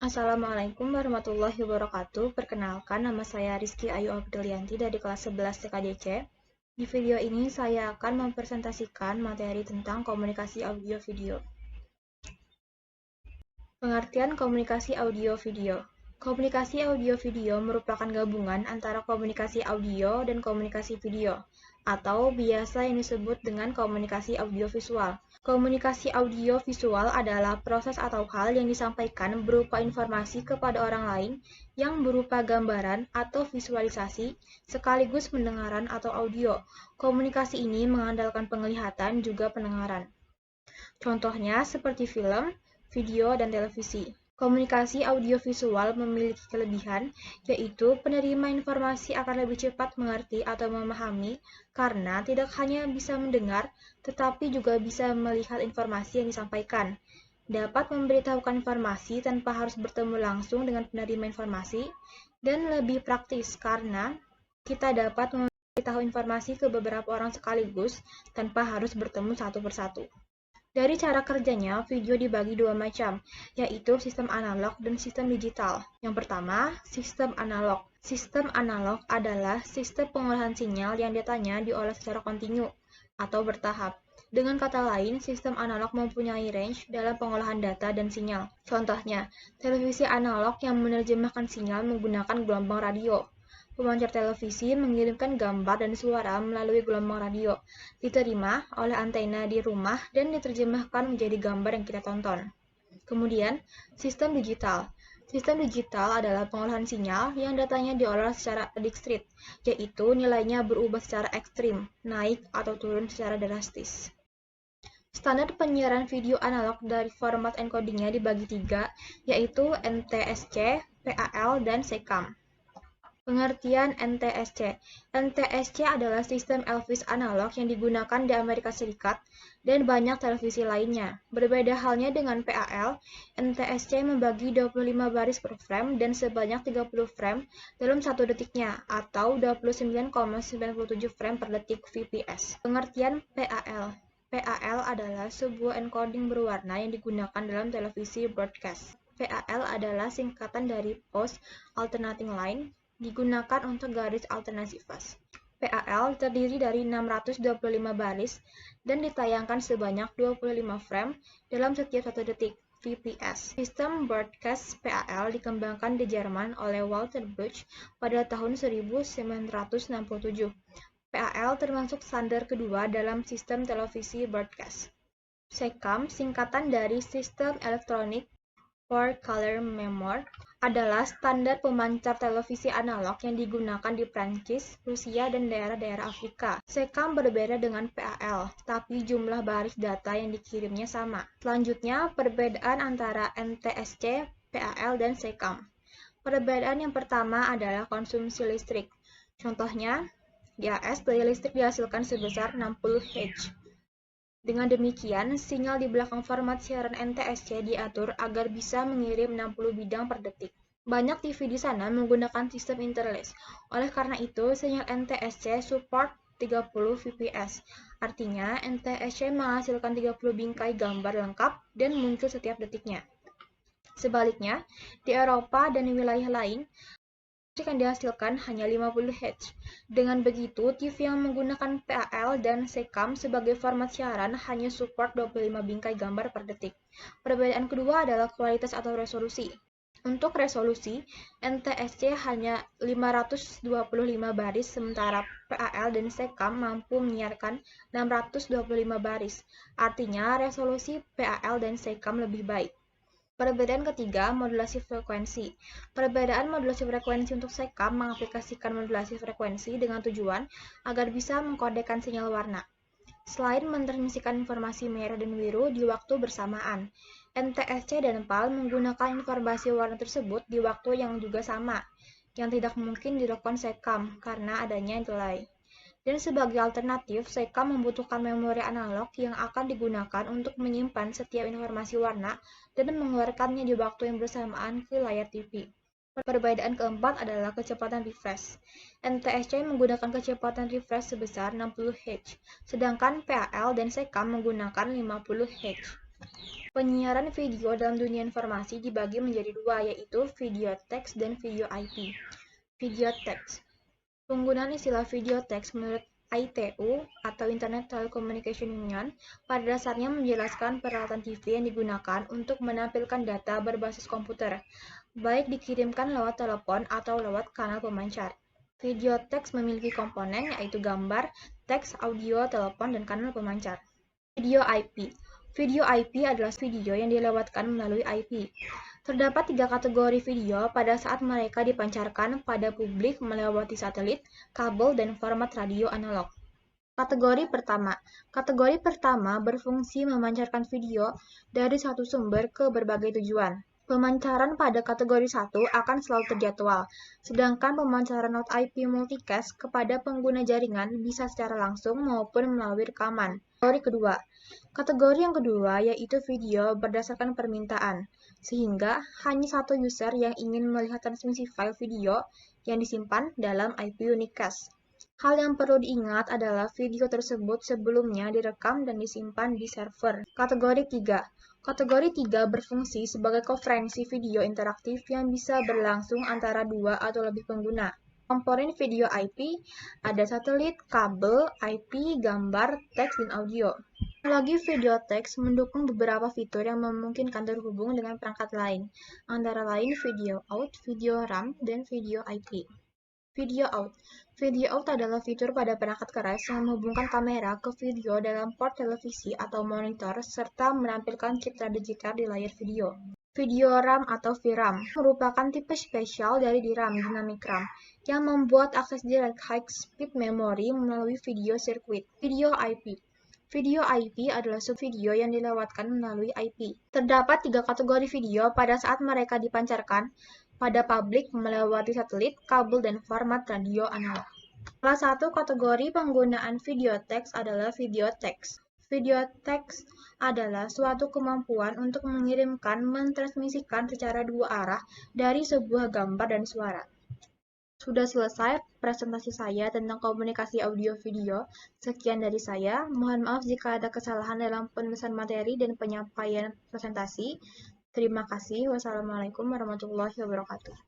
Assalamualaikum warahmatullahi wabarakatuh. Perkenalkan, nama saya Rizky Ayu Abdelianti dari kelas 11 TKDC. Di video ini saya akan mempresentasikan materi tentang komunikasi audio-video. Pengertian komunikasi audio-video. Komunikasi audio-video merupakan gabungan antara komunikasi audio dan komunikasi video, atau biasa yang disebut dengan komunikasi audiovisual. Komunikasi audio-visual adalah proses atau hal yang disampaikan berupa informasi kepada orang lain yang berupa gambaran atau visualisasi, sekaligus pendengaran atau audio. Komunikasi ini mengandalkan penglihatan juga pendengaran. Contohnya seperti film, video, dan televisi. Komunikasi audiovisual memiliki kelebihan, yaitu penerima informasi akan lebih cepat mengerti atau memahami karena tidak hanya bisa mendengar, tetapi juga bisa melihat informasi yang disampaikan. Dapat memberitahukan informasi tanpa harus bertemu langsung dengan penerima informasi, dan lebih praktis karena kita dapat memberitahu informasi ke beberapa orang sekaligus tanpa harus bertemu satu persatu. Dari cara kerjanya, video dibagi dua macam, yaitu sistem analog dan sistem digital. Yang pertama, sistem analog. Sistem analog adalah sistem pengolahan sinyal yang datanya diolah secara kontinu atau bertahap. Dengan kata lain, sistem analog mempunyai range dalam pengolahan data dan sinyal. Contohnya, televisi analog yang menerjemahkan sinyal menggunakan gelombang radio. Pemancar televisi mengirimkan gambar dan suara melalui gelombang radio, diterima oleh antena di rumah dan diterjemahkan menjadi gambar yang kita tonton. Kemudian, sistem digital. Sistem digital adalah pengolahan sinyal yang datanya diolah secara discrete, yaitu nilainya berubah secara ekstrim, naik atau turun secara drastis. Standar penyiaran video analog dari format encodingnya dibagi tiga, yaitu NTSC, PAL, dan SECAM. Pengertian NTSC. NTSC adalah sistem Elvis analog yang digunakan di Amerika Serikat dan banyak televisi lainnya. Berbeda halnya dengan PAL, NTSC membagi 25 baris per frame dan sebanyak 30 frame dalam satu detiknya, atau 29,97 frame per detik VPS. Pengertian PAL. PAL adalah sebuah encoding berwarna yang digunakan dalam televisi broadcast. PAL adalah singkatan dari Post Alternating Line, digunakan untuk garis alternasi fase. PAL terdiri dari 625 baris dan ditayangkan sebanyak 25 frame dalam setiap satu detik, VPS. Sistem broadcast PAL dikembangkan di Jerman oleh Walter Buch pada tahun 1967. PAL termasuk standar kedua dalam sistem televisi broadcast. SECAM, singkatan dari System Electronic for Color Memory, adalah standar pemancar televisi analog yang digunakan di Prancis, Rusia, dan daerah-daerah Afrika. SECAM berbeda dengan PAL, tapi jumlah baris data yang dikirimnya sama. Selanjutnya, perbedaan antara NTSC, PAL, dan SECAM. Perbedaan yang pertama adalah konsumsi listrik. Contohnya, di AS, daya listrik dihasilkan sebesar 60 Hz. Dengan demikian, sinyal di belakang format siaran NTSC diatur agar bisa mengirim 60 bidang per detik. Banyak TV di sana menggunakan sistem interlace. Oleh karena itu, sinyal NTSC support 30 fps. Artinya, NTSC menghasilkan 30 bingkai gambar lengkap dan muncul setiap detiknya. Sebaliknya, di Eropa dan wilayah lain, yang dihasilkan hanya 50 Hz. Dengan begitu, TV yang menggunakan PAL dan SECAM sebagai format siaran hanya support 25 bingkai gambar per detik. Perbedaan kedua adalah kualitas atau resolusi. Untuk resolusi, NTSC hanya 525 baris, sementara PAL dan SECAM mampu menyiarkan 625 baris. Artinya, resolusi PAL dan SECAM lebih baik. Perbedaan ketiga, modulasi frekuensi. Perbedaan modulasi frekuensi untuk SECAM mengaplikasikan modulasi frekuensi dengan tujuan agar bisa mengkodekan sinyal warna. Selain mentransmisikan informasi merah dan biru di waktu bersamaan, NTSC dan PAL menggunakan informasi warna tersebut di waktu yang juga sama, yang tidak mungkin dilakukan SECAM karena adanya delay. Dan sebagai alternatif, SECAM membutuhkan memori analog yang akan digunakan untuk menyimpan setiap informasi warna dan mengeluarkannya di waktu yang bersamaan ke layar TV. Perbedaan keempat adalah kecepatan refresh. NTSC menggunakan kecepatan refresh sebesar 60 Hz, sedangkan PAL dan SECAM menggunakan 50 Hz. Penyiaran video dalam dunia informasi dibagi menjadi dua, yaitu video teks dan video IP. Video teks. Penggunaan istilah video teks menurut ITU atau Internet Telecommunication Union pada dasarnya menjelaskan peralatan TV yang digunakan untuk menampilkan data berbasis komputer, baik dikirimkan lewat telepon atau lewat kanal pemancar. Video teks memiliki komponen yaitu gambar, teks, audio, telepon, dan kanal pemancar. Video IP. Video IP adalah video yang dilewatkan melalui IP. Terdapat 3 kategori video pada saat mereka dipancarkan pada publik melewati satelit, kabel, dan format radio analog. Kategori pertama. Kategori pertama berfungsi memancarkan video dari satu sumber ke berbagai tujuan. Pemancaran pada kategori 1 akan selalu terjadwal, sedangkan pemancaran lewat IP multicast kepada pengguna jaringan bisa secara langsung maupun melalui rekaman. Kategori kedua. Kategori yang kedua yaitu video berdasarkan permintaan, sehingga hanya satu user yang ingin melihat transmisi file video yang disimpan dalam IP unicast. Hal yang perlu diingat adalah video tersebut sebelumnya direkam dan disimpan di server. Kategori 3. Kategori 3 berfungsi sebagai konferensi video interaktif yang bisa berlangsung antara dua atau lebih pengguna. Komponen video IP ada satelit, kabel, IP, gambar, teks, dan audio. Teknologi video teks mendukung beberapa fitur yang memungkinkan terhubung dengan perangkat lain, antara lain video out, video RAM, dan video IP. Video out. Video out adalah fitur pada perangkat keras yang menghubungkan kamera ke video dalam port televisi atau monitor serta menampilkan citra digital di layar video. Video RAM atau VRAM merupakan tipe spesial dari DRAM, Dynamic RAM, yang membuat akses direct high-speed memory melalui video circuit. Video IP. Video IP adalah sub-video yang dilewatkan melalui IP. Terdapat 3 kategori video pada saat mereka dipancarkan pada publik melewati satelit, kabel, dan format radio analog. Salah satu kategori penggunaan video teks adalah video teks. Video teks adalah suatu kemampuan untuk mengirimkan, mentransmisikan secara dua arah dari sebuah gambar dan suara. Sudah selesai presentasi saya tentang komunikasi audio-video. Sekian dari saya. Mohon maaf jika ada kesalahan dalam penulisan materi dan penyampaian presentasi. Terima kasih. Wassalamualaikum warahmatullahi wabarakatuh.